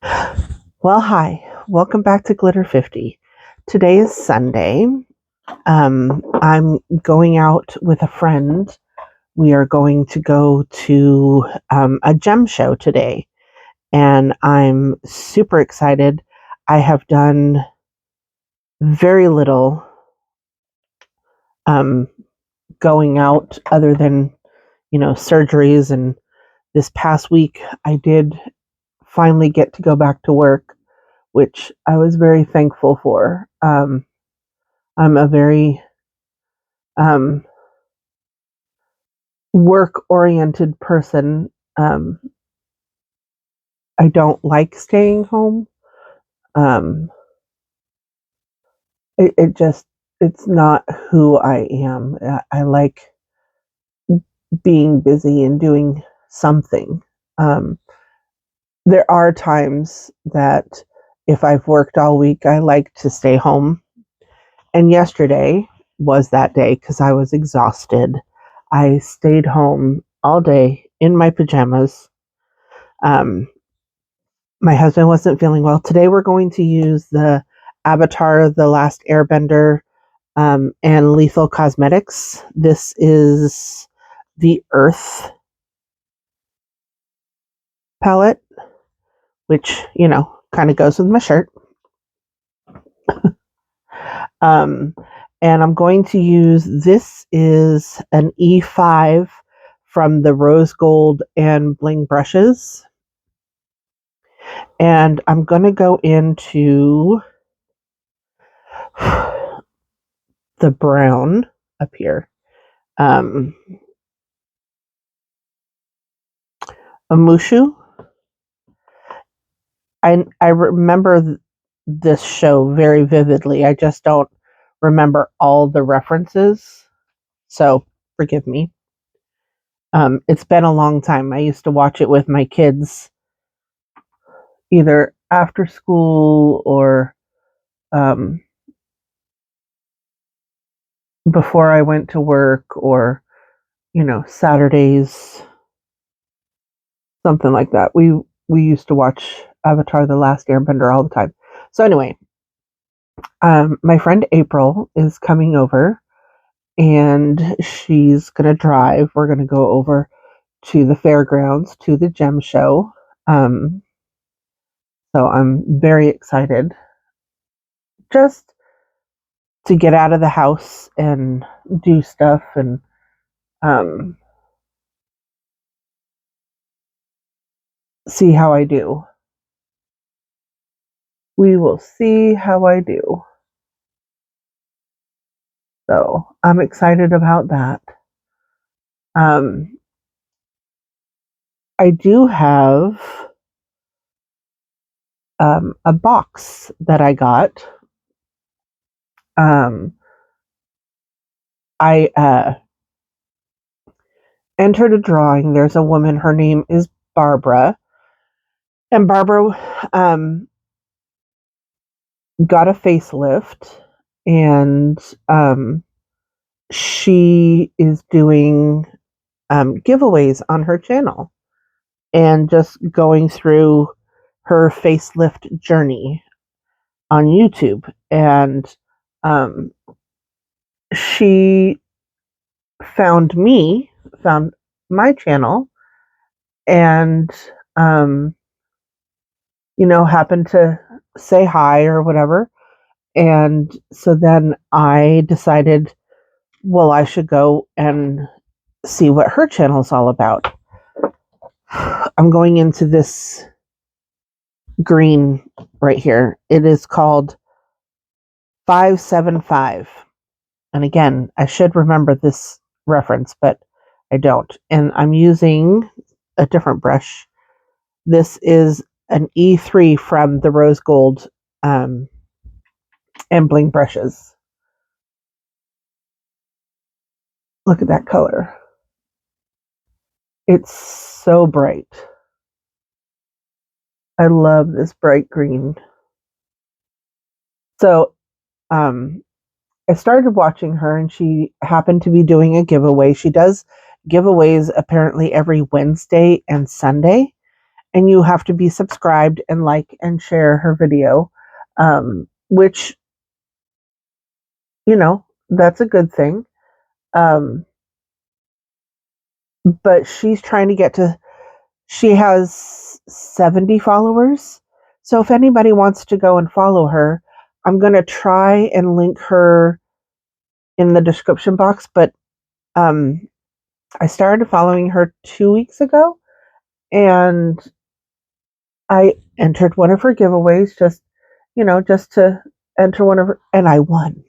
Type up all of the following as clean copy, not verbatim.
Well, hi. Welcome back to Glitter 50. Today is Sunday. I'm going out with a friend. We are going to go to a gem show today, and I'm super excited. I have done very little um, going out other than, surgeries. And this past week, I did finally get to go back to work, which I was very thankful for. I'm a very um, work oriented person. Um, I don't like staying home. Um, it just, it's not who I am. I like being busy and doing something. Um, there are times that if I've worked all week, I like to stay home. And yesterday was that day because I was exhausted. I stayed home all day in my pajamas. Um, my husband wasn't feeling well. Today we're going to use the Avatar, The Last Airbender, and Lethal Cosmetics. This is the Earth palette, which, kind of goes with my shirt. Um, and I'm going to use, this is an E5 from the Rose Gold and Bling brushes. And I'm going to go into the brown up here. Amushu. I remember this show very vividly. I just don't remember all the references, so forgive me. It's been a long time. I used to watch it with my kids, either after school or um, before I went to work, or Saturdays, something like that. We used to watch Avatar: The Last Airbender all the time. So anyway, my friend April is coming over, and she's gonna drive. We're gonna go over to the fairgrounds to the gem show. Um, so I'm very excited just to get out of the house and do stuff, and um, see how I do. We will see how I do. So I'm excited about that. Um, I do have a box that I got. I entered a drawing. There's a woman. Her name is Barbara, and Barbara got a facelift, and she is doing giveaways on her channel and just going through her facelift journey on YouTube. And um, she found my channel, and um, happened to say hi or whatever. And so then I decided, well, I should go and see what her channel is all about. I'm going into this green right here. It is called 575. And again, I should remember this reference, but I don't. And I'm using a different brush. This is an E3 from the Rose Gold and Bling brushes. Look at that color. It's so bright. I love this bright green. So I started watching her, and she happened to be doing a giveaway. She does giveaways apparently every Wednesday and Sunday. and you have to be subscribed and like and share her video, which, that's a good thing. Um, but she's trying to get to, she has 70 followers. So if anybody wants to go and follow her, I'm going to try and link her in the description box. But um, I started following her 2 weeks ago, and I entered one of her giveaways, just to enter one of her, and I won.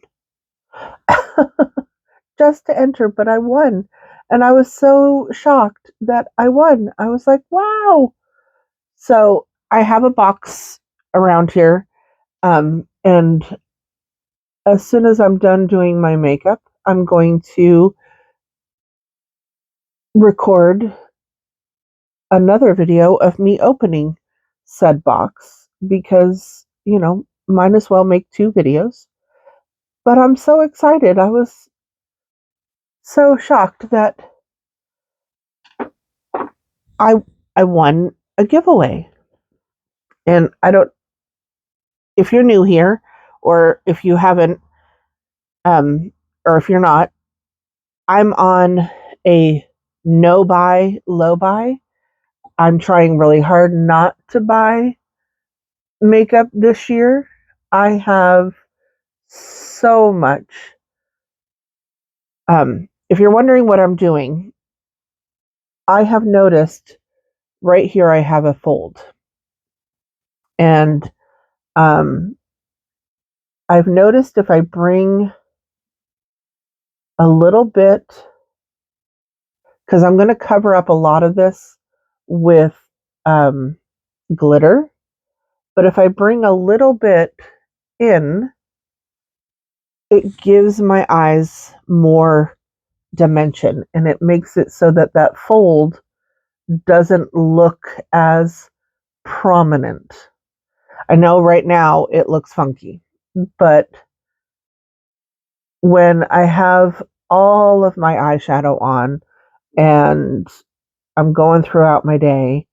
Just to enter, but I won. And I was so shocked that I won. I was like, wow. So I have a box around here. And as soon as I'm done doing my makeup, I'm going to record another video of me opening said box because, might as well make two videos. But I'm so excited. I was so shocked that I I won a giveaway. And I don't, if you're new here, or if you haven't, or if you're not, I'm on a no buy, low buy. I'm trying really hard not to buy makeup this year. I have so much. If you're wondering what I'm doing, I have noticed right here I have a fold. And I've noticed if I bring a little bit, because I'm going to cover up a lot of this with glitter, but if I bring a little bit in, it gives my eyes more dimension, and it makes it so that that fold doesn't look as prominent. I know right now it looks funky, but when I have all of my eyeshadow on and I'm going throughout my day,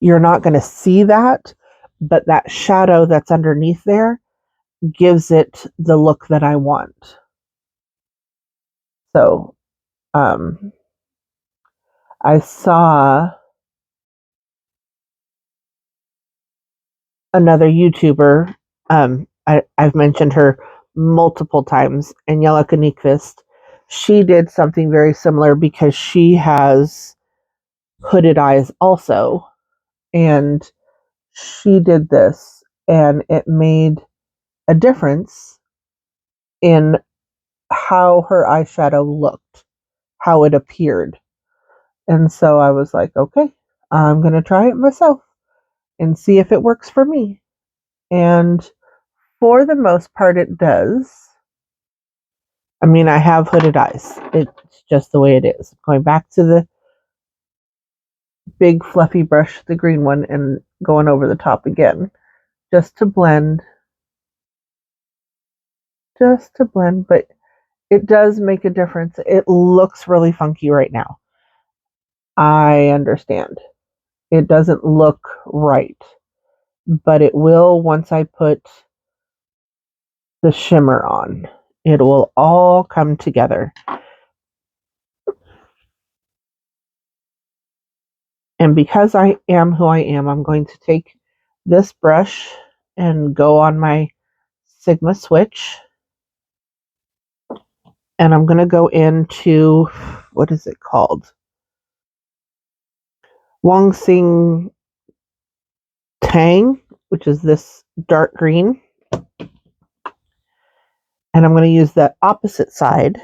you're not going to see that, but that shadow that's underneath there gives it the look that I want. So, I saw another YouTuber. I've mentioned her multiple times, Angelica Nyquist. She did something very similar because she has hooded eyes also, and she did this, and it made a difference in how her eyeshadow looked, how it appeared. And so I was like, okay, I'm going to try it myself and see if it works for me. And for the most part, it does. I mean, I have hooded eyes. It's just the way it is. Going back to the big fluffy brush, the green one, and going over the top again, just to blend. But it does make a difference. It looks really funky right now. I understand. It doesn't look right, but it will once I put the shimmer on. It will all come together. And because I am who I am, I'm going to take this brush and go on my Sigma switch. And I'm going to go into, what is it called? Wong Sing Tang, which is this dark green. And I'm going to use that opposite side.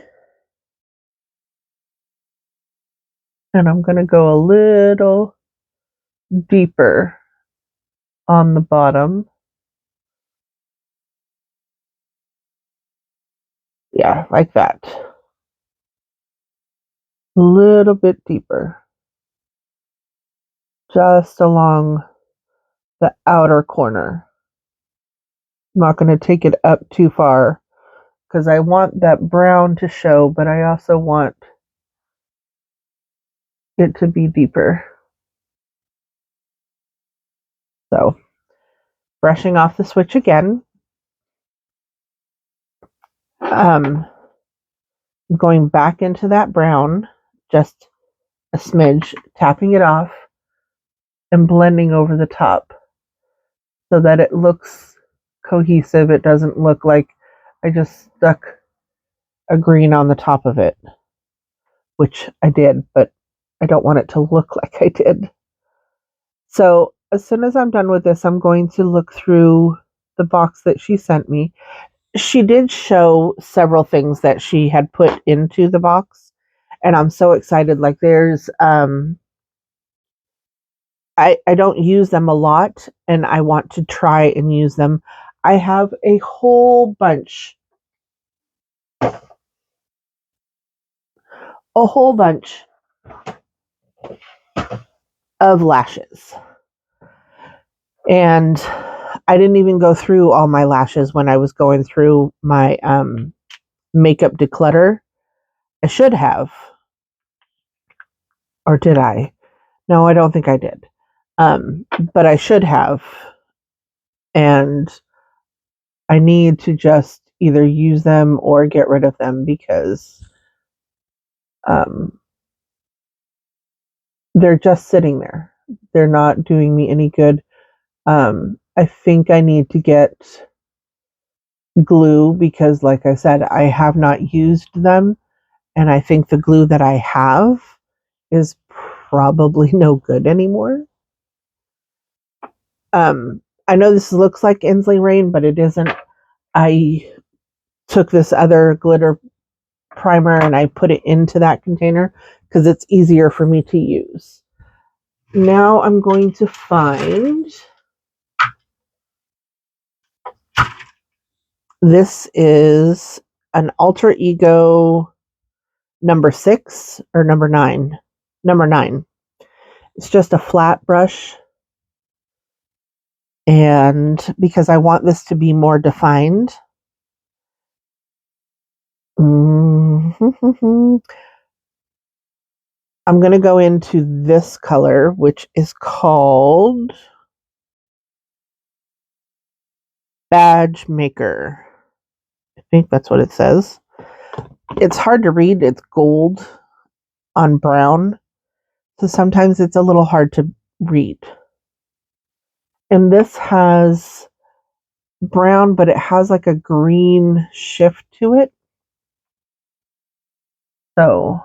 And I'm going to go a little deeper on the bottom. Yeah, like that. A little bit deeper. Just along the outer corner. I'm not going to take it up too far because I want that brown to show, but I also want it to be deeper. So, brushing off the switch again. Going back into that brown, just a smidge, tapping it off and blending over the top so that it looks cohesive. It doesn't look like I just stuck a green on the top of it, which I did, but I don't want it to look like I did. So as soon as I'm done with this, I'm going to look through the box that she sent me. She did show several things that she had put into the box, and I'm so excited. Like there's I don't use them a lot, and I want to try and use them. I have a whole bunch of lashes. And I didn't even go through all my lashes when I was going through my makeup declutter. I should have. Or did I? No, I don't think I did. But I should have. And I need to just either use them or get rid of them because they're just sitting there. They're not doing me any good. I think I need to get glue because, like I said, I have not used them. And I think the glue that I have is probably no good anymore. I know this looks like Inslee Rain, but it isn't. I took this other glitter primer and I put it into that container because it's easier for me to use. Now I'm going to find, this is an Alter Ego number 6 or number 9. Number 9. It's just a flat brush. And because I want this to be more defined, I'm going to go into this color, which is called Badge Maker. I think that's what it says. It's hard to read. It's gold on brown. So sometimes it's a little hard to read. And this has brown, but it has like a green shift to it. So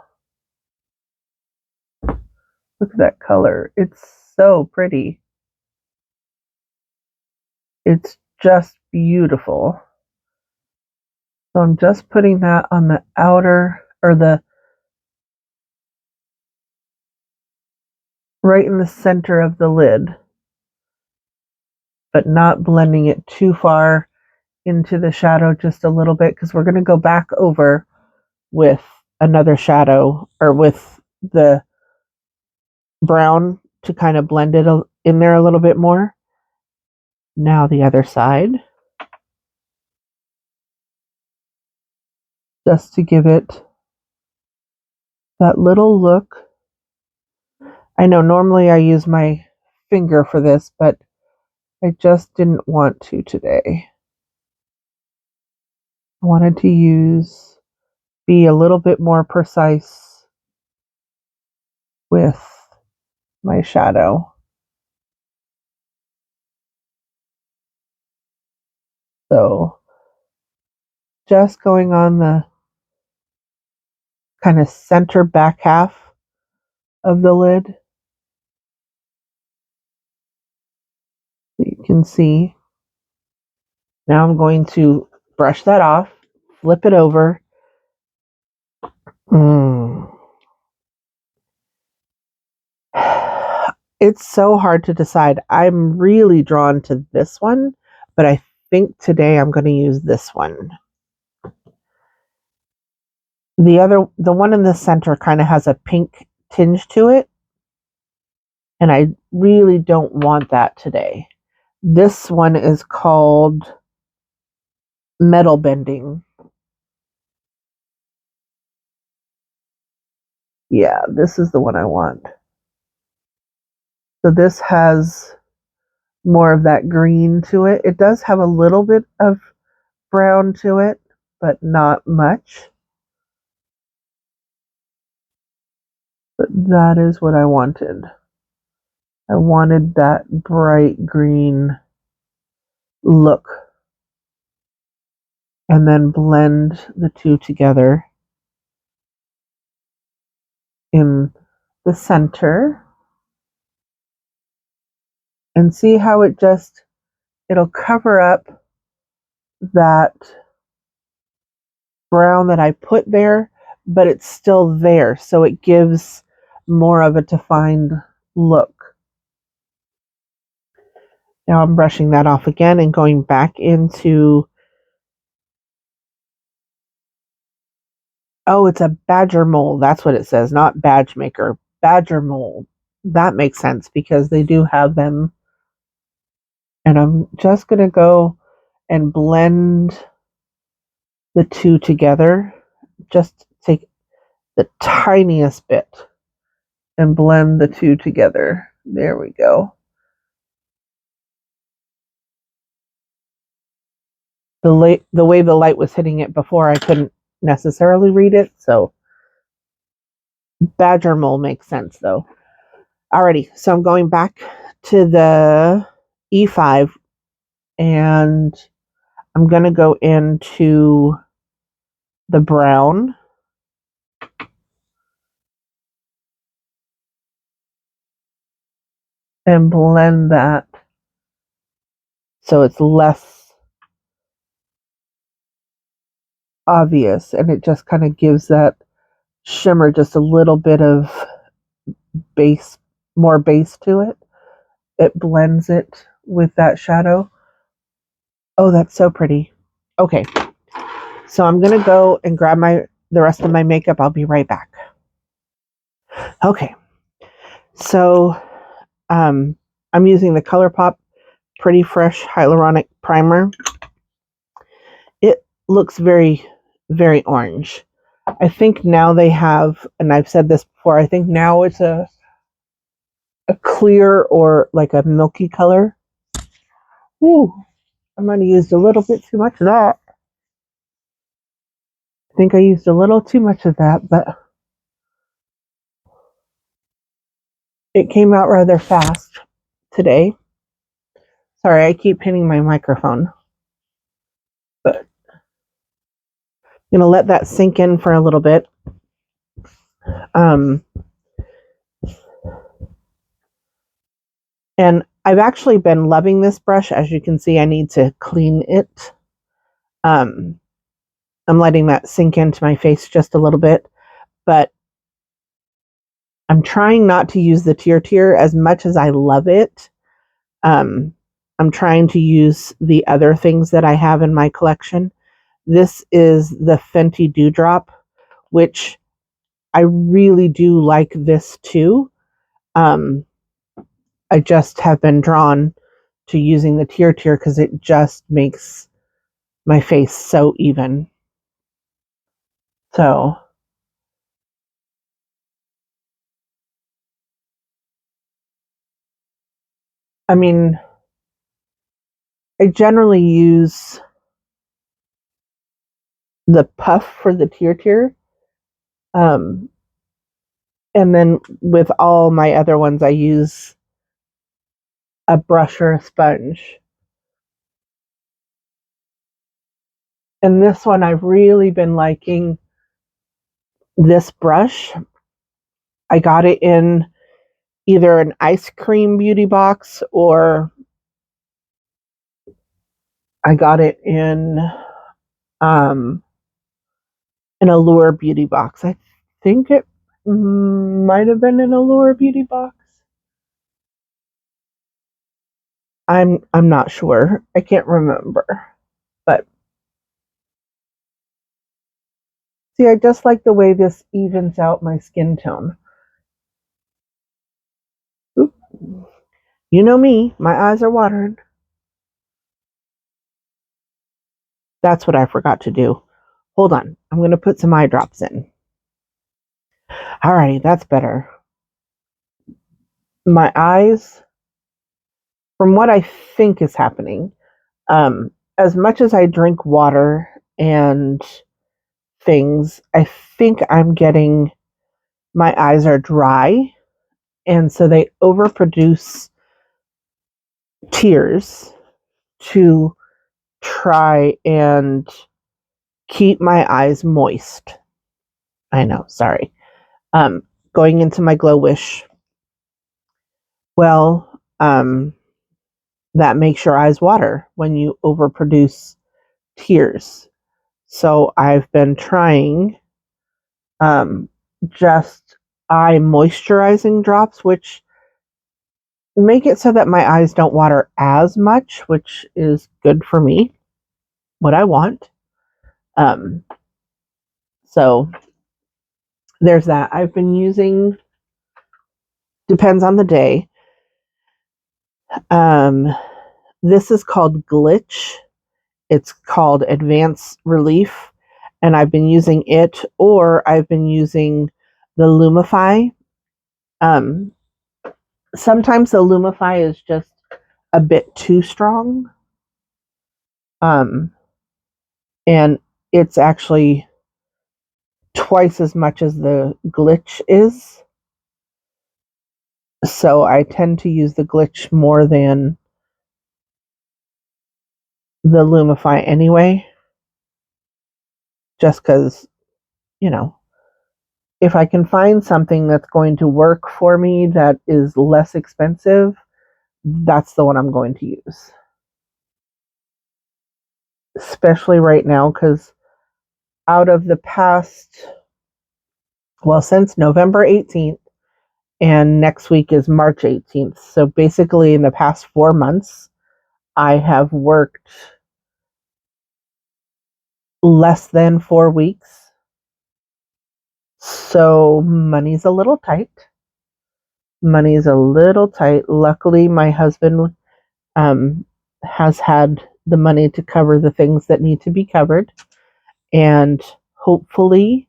look at that color. It's so pretty. It's just beautiful. So I'm just putting that on the outer, or the right in the center of the lid, but not blending it too far into the shadow, just a little bit, because we're going to go back over with another shadow, or with the brown to kind of blend it in there a little bit more. Now the other side, just to give it that little look. I know normally I use my finger for this, but I just didn't want to today. I wanted to be a little bit more precise with my shadow. So just going on the kind of center back half of the lid. So you can see. Now I'm going to brush that off, flip it over. It's so hard to decide. I'm really drawn to this one, but I think today I'm going to use this one. The one in the center kind of has a pink tinge to it, and I really don't want that today. This one is called Metal Bending. Yeah, this is the one I want. So this has more of that green to it. It does have a little bit of brown to it, but not much. But that is what I wanted. I wanted that bright green look. And then blend the two together in the center. And see how it'll cover up that brown that I put there, but it's still there. So it gives more of a defined look. Now I'm brushing that off again and going back into, oh, it's a badger mole. That's what it says, not badge maker. Badger mole. That makes sense because they do have them. And I'm just going to go and blend the two together. Just take the tiniest bit and blend the two together. There we go. The way the light was hitting it before, I couldn't necessarily read it, so badger mole makes sense though. Alrighty, so I'm going back to the E5 and I'm going to go into the brown and blend that so it's less obvious and it just kind of gives that shimmer just a little bit of base, more base to it. It blends it with that shadow. Oh, that's so pretty. Okay, so I'm gonna go and grab the rest of my makeup. I'll be right back. Okay, so I'm using the ColourPop Pretty Fresh Hyaluronic Primer. It looks very, very orange. I think now they have, and I've said this before, I think now it's a clear or like a milky color. Ooh, I might have used a little bit too much of that. I think I used a little too much of that, but it came out rather fast today. Sorry, I keep hitting my microphone. But I'm going to let that sink in for a little bit. And I've actually been loving this brush. As you can see, I need to clean it. I'm letting that sink into my face just a little bit. But I'm trying not to use the Tier as much as I love it. I'm trying to use the other things that I have in my collection. This is the Fenty Dewdrop, which I really do like this too. I just have been drawn to using the Tier because it just makes my face so even. So I mean, I generally use the puff for the Tier. And then with all my other ones, I use a brush or a sponge. And this one, I've really been liking this brush. I got it in either an ice cream beauty box or I got it in an Allure beauty box. I think it might have been an Allure beauty box. I'm not sure. I can't remember. But see, I just like the way this evens out my skin tone. Oop. You know me, my eyes are watering. That's what I forgot to do. Hold on. I'm going to put some eye drops in. Alrighty, that's better. My eyes from what I think is happening, as much as I drink water and things, I think I'm getting my eyes are dry, and so they overproduce tears to try and keep my eyes moist. I know, sorry. Um, Going into my Glow Wish, well, that makes your eyes water when you overproduce tears. So I've been trying um, just eye moisturizing drops, which make it so that my eyes don't water as much, which is good for me, what I want. Um, so there's that. I've been using, depends on the day. Um, this is called Glitch. It's called Advanced Relief, and I've been using it, or I've been using the Lumify. Um, Sometimes the Lumify is just a bit too strong, um, and it's actually twice as much as the Glitch is. So I tend to use the Glitch more than the Lumify anyway, just because, you know, if I can find something that's going to work for me that is less expensive, that's the one I'm going to use. Especially right now, because out of the past, well, since November 18th, and next week is March 18th. So basically, in the past 4 months, I have worked less than 4 weeks. So money's a little tight. Money's a little tight. Luckily, my husband um, has had the money to cover the things that need to be covered. And hopefully,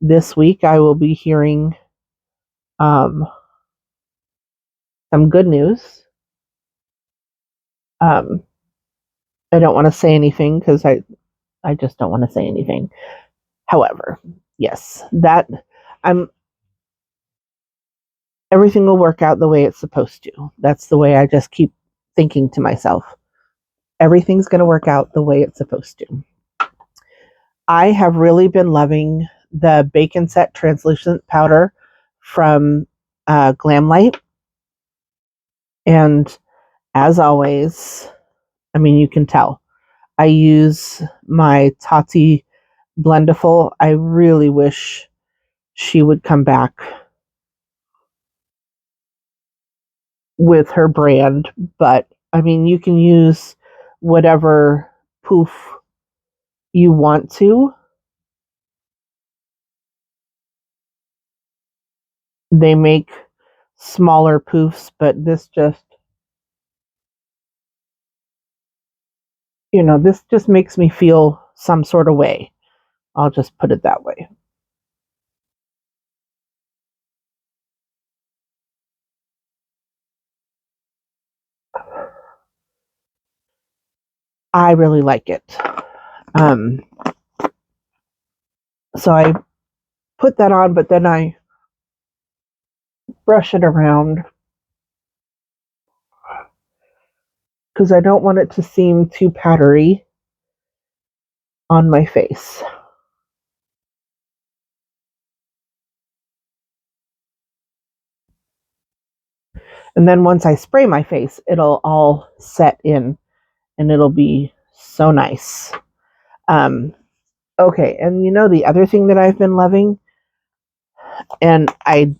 this week I will be hearing um, some good news. Um, I don't want to say anything because I just don't want to say anything. However, yes, that I'm everything will work out the way it's supposed to. That's the way I just keep thinking to myself. Everything's going to work out the way it's supposed to. I have really been loving the Bacon Set translucent powder from Glamlight. And as always, I mean, you can tell, I use my Tati Blendiful. I really wish she would come back with her brand, but I mean, you can use whatever poof you want to. They make smaller poofs, but this just, this just makes me feel some sort of way. I'll just put it that way. I really like it. Um, so I put that on, but then I brush it around because I don't want it to seem too powdery on my face. And then once I spray my face, it'll all set in and it'll be so nice. Um, okay, and the other thing that I've been loving, and I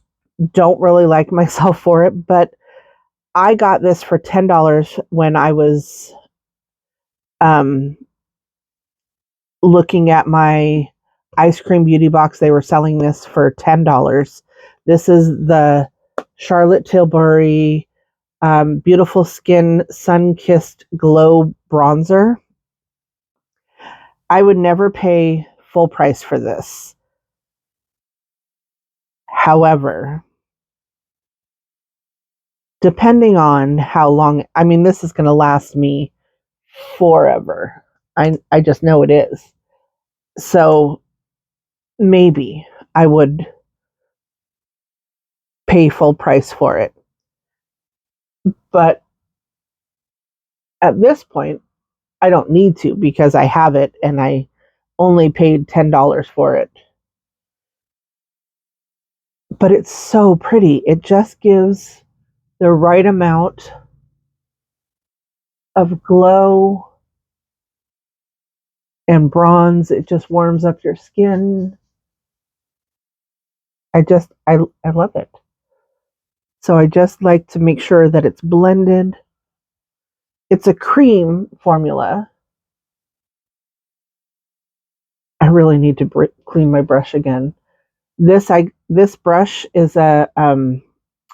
don't really like myself for it, but I got this for $10 when I was um, looking at my ice cream beauty box. They were selling this for $10. This is the Charlotte Tilbury Beautiful Skin Sun Kissed Glow Bronzer. I would never pay full price for this. However, depending on how long, I mean, this is going to last me forever. I just know it is. So maybe I would pay full price for it. But at this point, I don't need to because I have it and I only paid $10 for it. But it's so pretty. It just gives the right amount of glow and bronze. It just warms up your skin. I love it. So I just like to make sure that it's blended. It's a cream formula. I really need to clean my brush again. This brush is a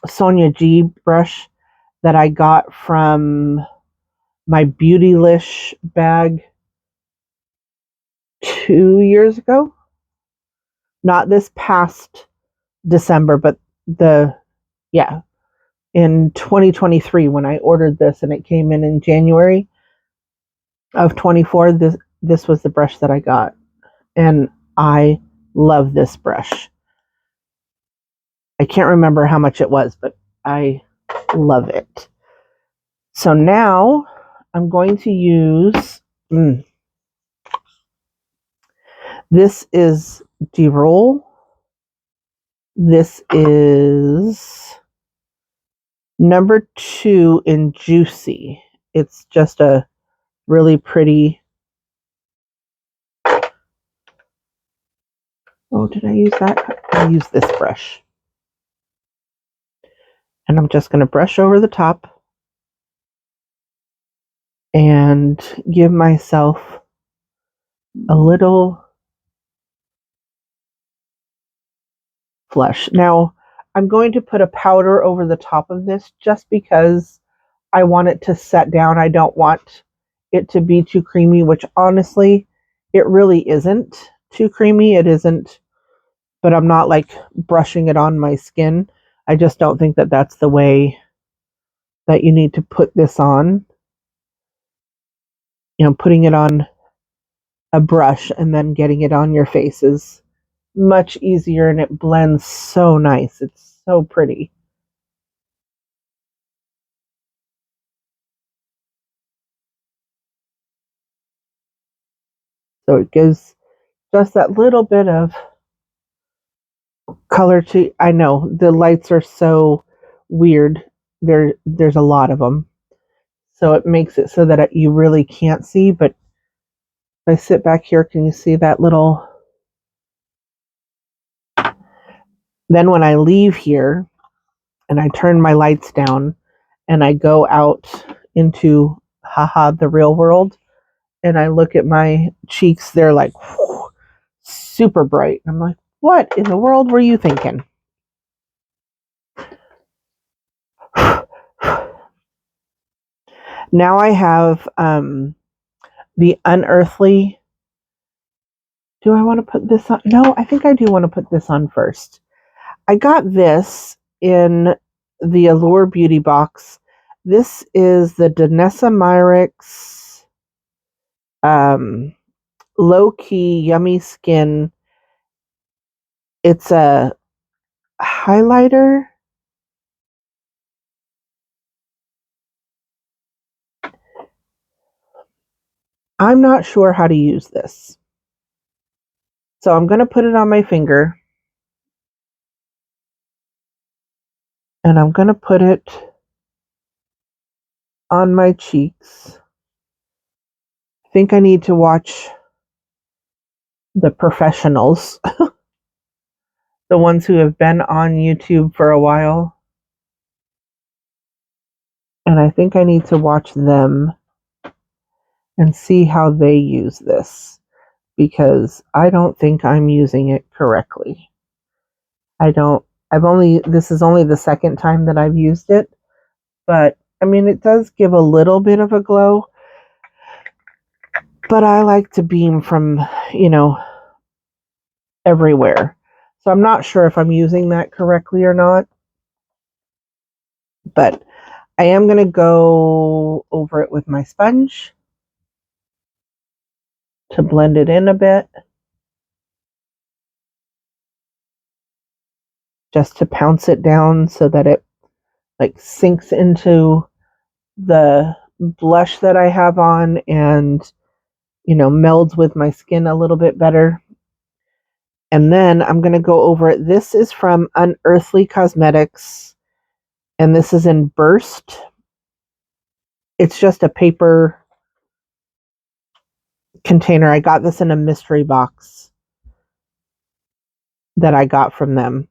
Sonia G brush that I got from my Beautylish bag 2 years ago. Not this past December, but in 2023 when I ordered this and it came in January of 24. This was the brush that I got, and I love this brush. I can't remember how much it was, but I love it. So now I'm going to use this is Grwm. This is number 2 in Juicy. It's just a really pretty. Oh, did I use that? I use this brush. And I'm just going to brush over the top and give myself a little flush. Now, I'm going to put a powder over the top of this just because I want it to set down. I don't want it to be too creamy, which honestly, it really isn't too creamy. It isn't, but I'm not like brushing it on my skin. I just don't think that that's the way that you need to put this on. You know, putting it on a brush and then getting it on your face is much easier, and it blends so nice. It's so pretty. So it gives just that little bit of color to. I know the lights are so weird. There's a lot of them, so it makes it so that you really can't see. But if I sit back here, can you see that little? Then when I leave here and I turn my lights down and I go out into the real world and I look at my cheeks, they're like whew, super bright. I'm like, what in the world were you thinking? Now I have the Unearthly. Do I want to put this on? No, I think I do want to put this on first. I got this in the Allure Beauty box. This is the Danessa Myricks Low Key Yummy Skin. It's a highlighter. I'm not sure how to use this. So I'm going to put it on my finger. And I'm going to put it on my cheeks. I think I need to watch the professionals, the ones who have been on YouTube for a while. And I think I need to watch them and see how they use this, because I don't think I'm using it correctly. This is only the second time that I've used it, but I mean, it does give a little bit of a glow, but I like to beam from, everywhere. So I'm not sure if I'm using that correctly or not, but I am going to go over it with my sponge to blend it in a bit, just to pounce it down so that it like sinks into the blush that I have on and, you know, melds with my skin a little bit better. And then I'm going to go over it. This is from Unearthly Cosmetics, and this is in Burst. It's just a paper container. I got this in a mystery box that I got from them,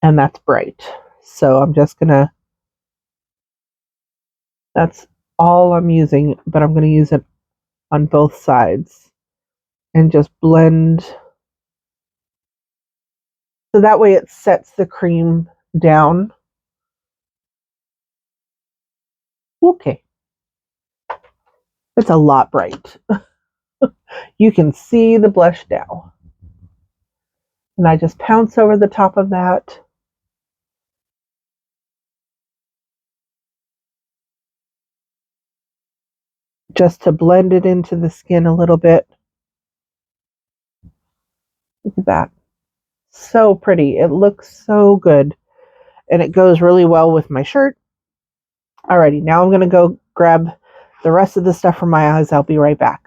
and that's bright. So I'm just going to, that's all I'm using, but I'm going to use it on both sides and just blend. So that way it sets the cream down. Okay. It's a lot bright. You can see the blush now. And I just pounce over the top of that. Just to blend it into the skin a little bit. Look at that. So pretty. It looks so good. And it goes really well with my shirt. Alrighty, now I'm going to go grab the rest of the stuff from my eyes. I'll be right back.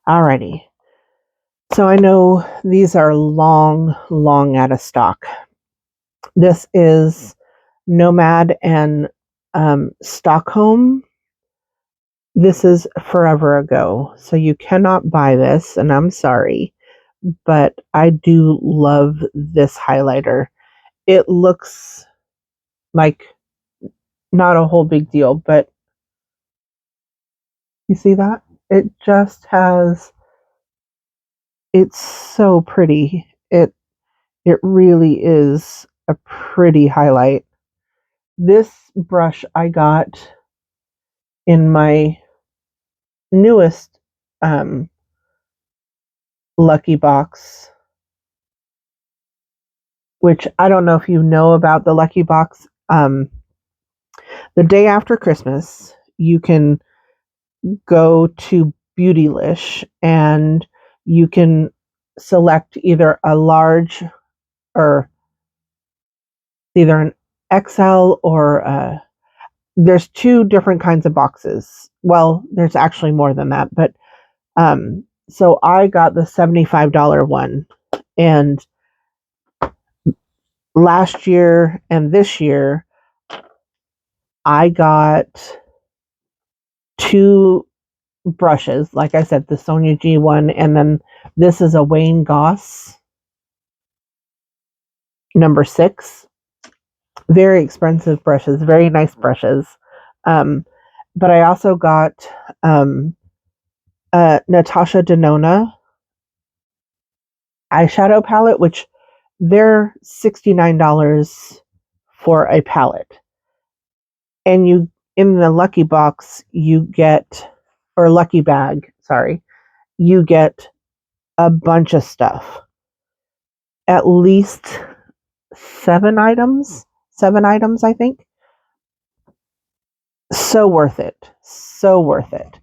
Alrighty. So I know these are long out of stock. This is Nomad and Stockholm. This is forever ago, so you cannot buy this, and I'm sorry, but I do love this highlighter. It looks like not a whole big deal, but you see that? It just has, it's so pretty. It really is a pretty highlight. This brush I got in my newest Lucky Box, which I don't know if you know about the Lucky Box. The day after Christmas, you can go to Beautylish and you can select either a large or either an XL or there's two different kinds of boxes. Well, there's actually more than that, but so I got the $75 one, and last year and this year I got two brushes. Like I said, the Sonia G one, and then this is a Wayne Goss number 6. Very expensive brushes, very nice brushes. But I also got Natasha Denona eyeshadow palette, which they're $69 for a palette. And you, in the Lucky Box, you get, or Lucky Bag, sorry, you get a bunch of stuff. At least 7 items, I think. So worth it. So worth it.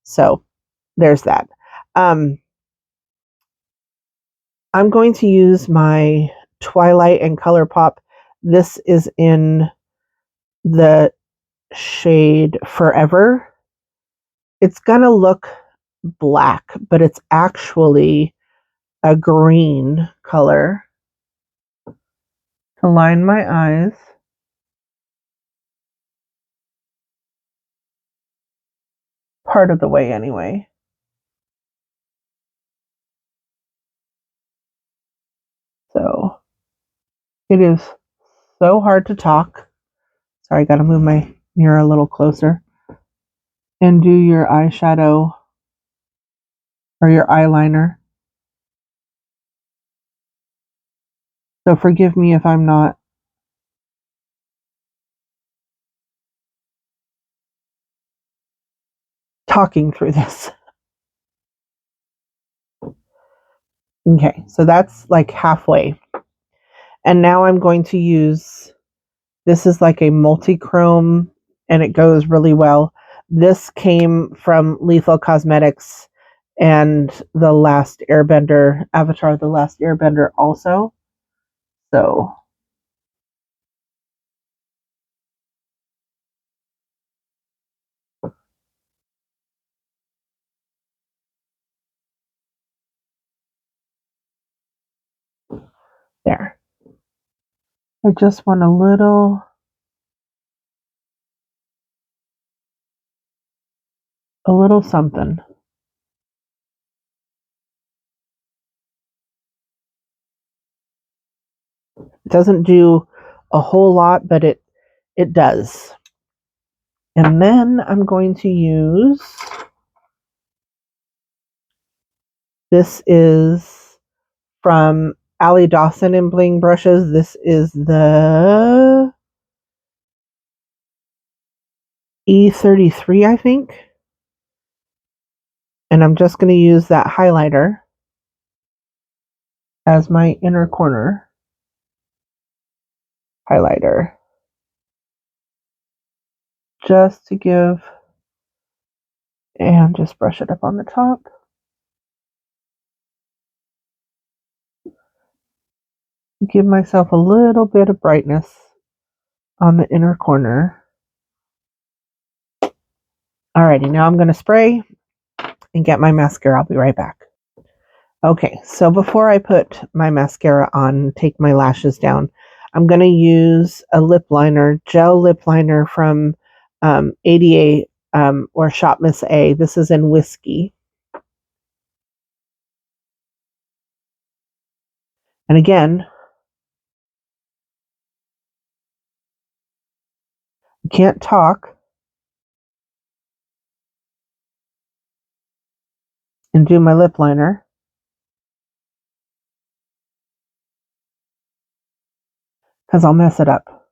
So there's that. I'm going to use my Twilight and ColourPop. This is in the shade Forever. It's going to look black, but it's actually a green color to line my eyes. Part of the way anyway. So it is so hard to talk. Sorry, I gotta move my mirror a little closer. And do your eyeshadow or your eyeliner. So forgive me if I'm not talking through this. Okay, so that's like halfway. And now I'm going to use This is like a multi-chrome and it goes really well. This came from Lethal Cosmetics and The Last Airbender, Avatar The Last Airbender also. So there. I just want a little something. It doesn't do a whole lot, but it does. And then I'm going to use, this is from Allie Dawson and Bling Brushes. This is the E33, I think. And I'm just going to use that highlighter as my inner corner highlighter. Just to give, and just brush it up on the top. Give myself a little bit of brightness on the inner corner. Alrighty, now I'm going to spray and get my mascara. I'll be right back. Okay, so before I put my mascara on, take my lashes down, I'm going to use a lip liner, gel lip liner from ADA or Shop Miss A. This is in Whiskey. And again, you can't talk and do my lip liner because I'll mess it up.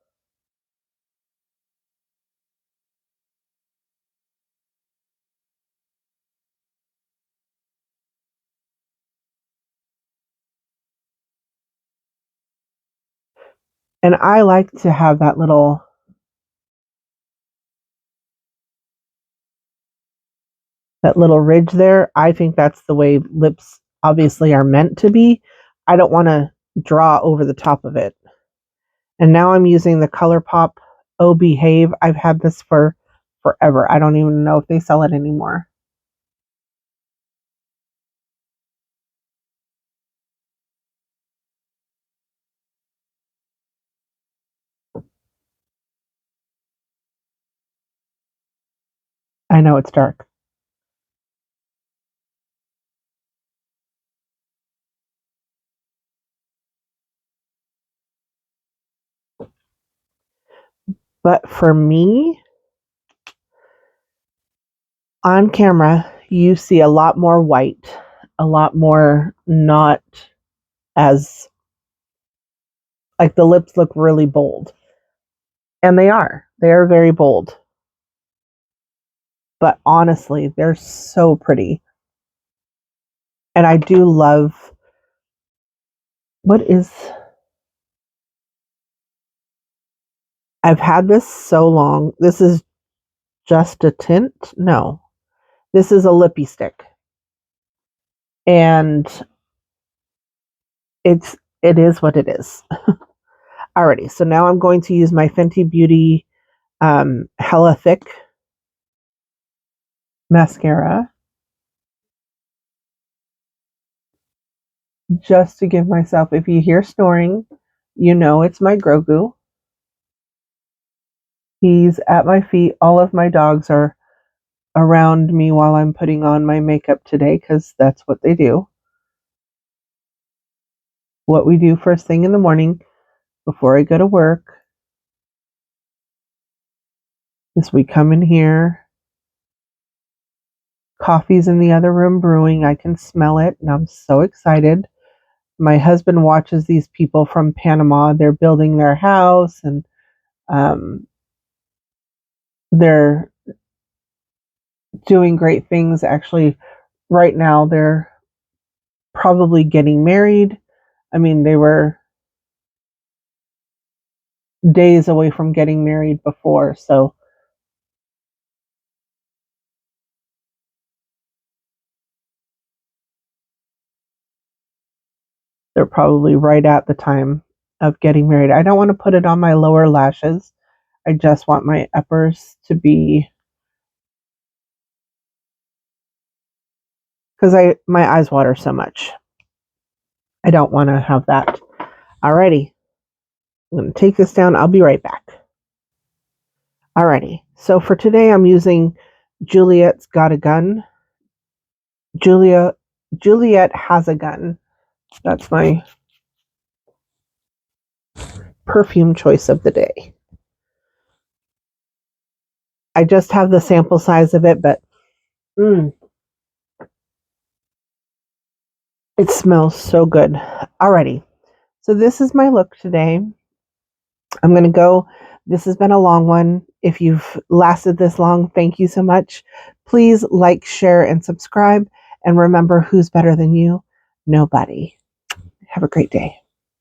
And I like to have that little ridge there. I think that's the way lips obviously are meant to be. I don't want to draw over the top of it. And now I'm using the ColourPop Oh Behave. I've had this for forever. I don't even know if they sell it anymore. I know it's dark. But for me, on camera, you see a lot more white, a lot more not as, like the lips look really bold. And they are. They are very bold. But honestly, they're so pretty. And I do love, what is, I've had this so long. This is just a tint? No. This is a lippy stick. And it is what it is. Alrighty, so now I'm going to use my Fenty Beauty Hella Thick mascara just to give myself, if you hear snoring, you know it's my Grogu. He's at my feet. All of my dogs are around me while I'm putting on my makeup today because that's what they do. What we do first thing in the morning before I go to work is we come in here. Coffee's in the other room brewing. I can smell it and I'm so excited. My husband watches these people from Panama. They're building their house and they're doing great things. Actually, right now they're probably getting married. I mean, they were days away from getting married before, so they're probably right at the time of getting married. I don't want to put it on my lower lashes. I just want my uppers to be, because I my eyes water so much. I don't want to have that. Alrighty, I'm going to take this down. I'll be right back. Alrighty, so for today I'm using Juliet's Got a Gun. Juliet has a gun. That's my perfume choice of the day. I just have the sample size of it, but it smells so good. Alrighty, so this is my look today. I'm going to go. This has been a long one. If you've lasted this long, thank you so much. Please like, share, and subscribe. And remember, who's better than you? Nobody. Have a great day.